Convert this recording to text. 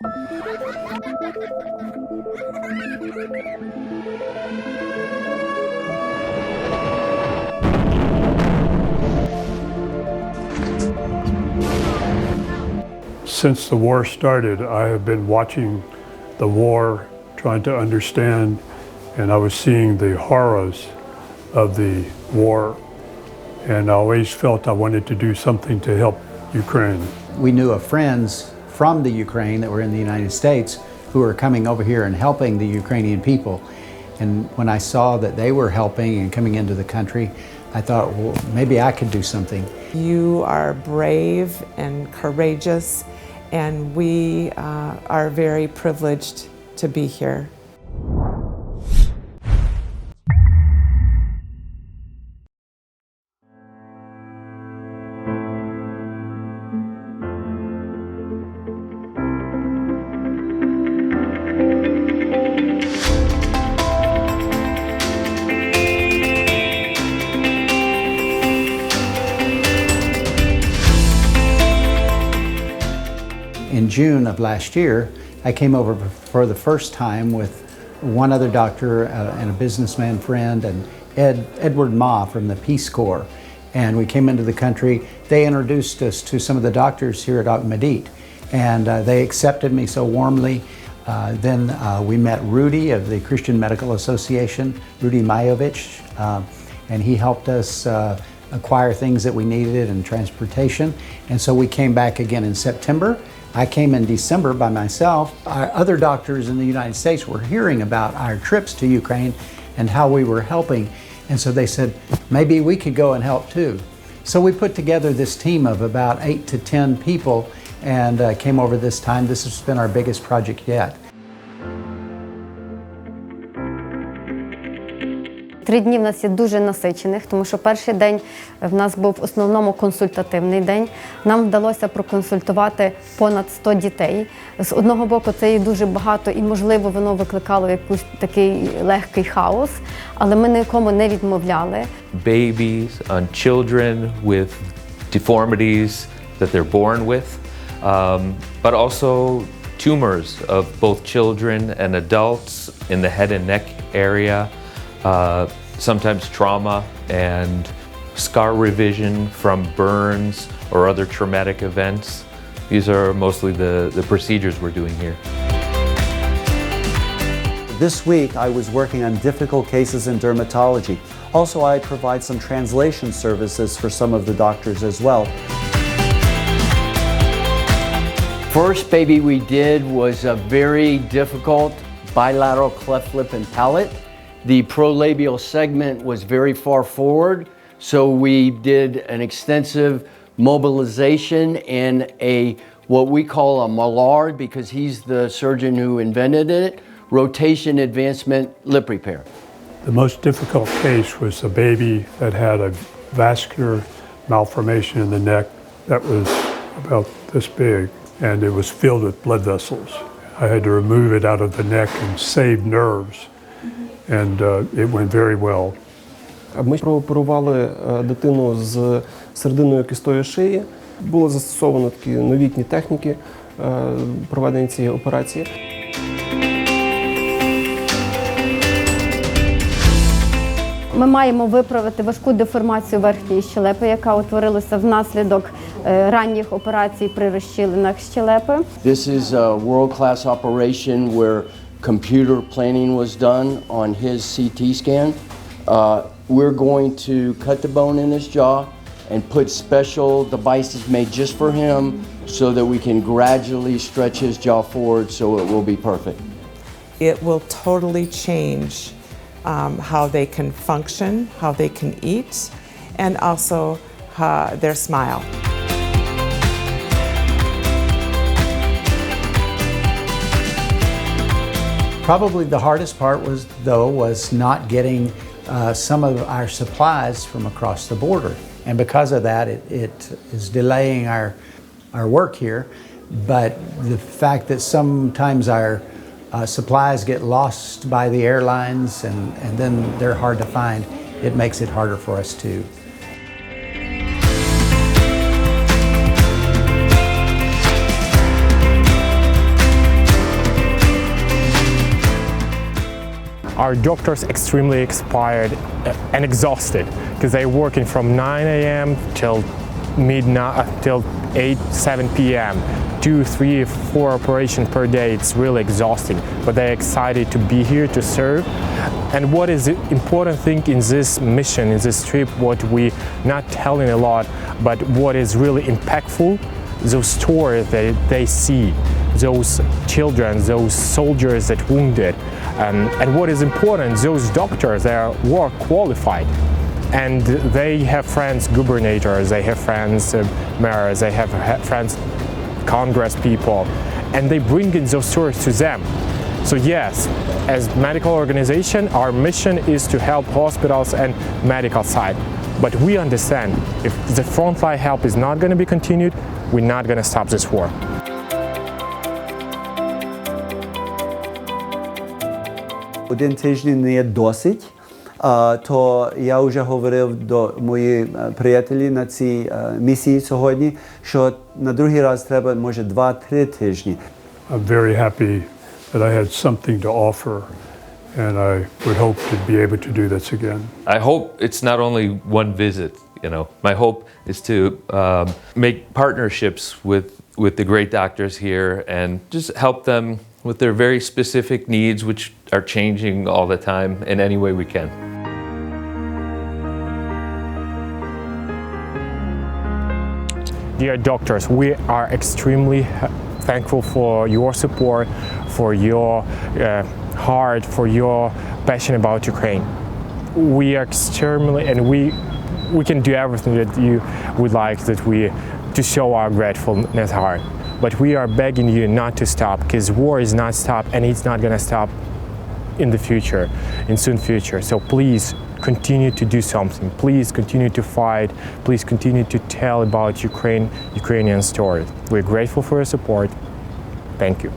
Since the war started, I have been watching the war, trying to understand, and I was seeing the horrors of the war, and I always felt I wanted to do something to help Ukraine. We knew of friends from the Ukraine that were in the United States who were coming over here and helping the Ukrainian people. And when I saw that they were helping and coming into the country, I thought, well, maybe I could do something. You are brave and courageous, and we are very privileged to be here. In June of last year, I came over for the first time with one other doctor and a businessman friend and Edward Ma from the Peace Corps. And we came into the country. They introduced us to some of the doctors here at Охмадит, and they accepted me so warmly. Then we met Rudy of the Christian Medical Association, Rudy Majovich, and he helped us acquire things that we needed and transportation. And so we came back again in September. I came in December by myself. Our other doctors in the United States were hearing about our trips to Ukraine and how we were helping. And so they said, maybe we could go and help too. So we put together this team of about 8 to 10 people and came over this time. This has been our biggest project yet. 3 дні в нас є дуже насичених, тому що перший день в нас був в основному консультативний день. Нам вдалося проконсультувати понад 100 дітей. З одного боку, це є дуже багато і, можливо, воно викликало якийсь такий легкий хаос, але ми нікому не відмовляли. Babies and children with deformities that they're born with, but also tumors of both children and adults in the head and neck area. Sometimes trauma and scar revision from burns or other traumatic events. These are mostly the procedures we're doing here. This week I was working on difficult cases in dermatology. Also, I provide some translation services for some of the doctors as well. First baby we did was a very difficult bilateral cleft lip and palate. The prolabial segment was very far forward, so we did an extensive mobilization and what we call a Millard, because he's the surgeon who invented it, rotation advancement lip repair. The most difficult case was a baby that had a vascular malformation in the neck that was about this big, and it was filled with blood vessels. I had to remove it out of the neck and save nerves. And it went very well. Ми прооперували дитину з серединною кістою шиї. Було застосовано такі новітні техніки проведення цієї операції. Ми маємо виправити важку деформацію верхньої щелепи, яка утворилася внаслідок ранніх операцій при розщілинах щелепи. This is a world-class operation where computer planning was done on his CT scan. We're going to cut the bone in his jaw and put special devices made just for him so that we can gradually stretch his jaw forward so it will be perfect. It will totally change how they can function, how they can eat, and also their smile. Probably the hardest part was not getting some of our supplies from across the border. And because of that, it is delaying our work here. But the fact that sometimes our supplies get lost by the airlines and then they're hard to find, it makes it harder for us too. our doctors extremely expired and exhausted because they're working from 9 a.m. till midnight, till 7 p.m. 2, 3, 4 operations per day. It's really exhausting, but they're excited to be here to serve. And what is the important thing in this mission, in this trip, what we not telling a lot, but what is really impactful, those stories that they see, those children, those soldiers that wounded, and what is important, those doctors, they are work qualified. And they have friends governors, they have friends mayors, they have friends Congress people, and they bring in those stories to them. So yes, as medical organization, our mission is to help hospitals and medical side. But we understand if the frontline help is not going to be continued, we're not going to stop this war. Один тиждень не є досить. То я вже говорив до моїх приятелів на цій місії сьогодні, що на другий раз треба, може, 2-3 тижні. I'm very happy that I had something to offer, and I would hope to be able to do this again. I hope it's not only one visit, you know. My hope is to make partnerships with the great doctors here and just help them with their very specific needs, which are changing all the time in any way we can. Dear doctors, we are extremely thankful for your support, for your heart, for your passion about Ukraine. We are extremely, and we can do everything that you would like to show our gratefulness heart. But we are begging you not to stop, because war is not stopped, and it's not going to stop in the future, in soon future. So please continue to do something. Please continue to fight. Please continue to tell about Ukrainian stories. We're grateful for your support. Thank you.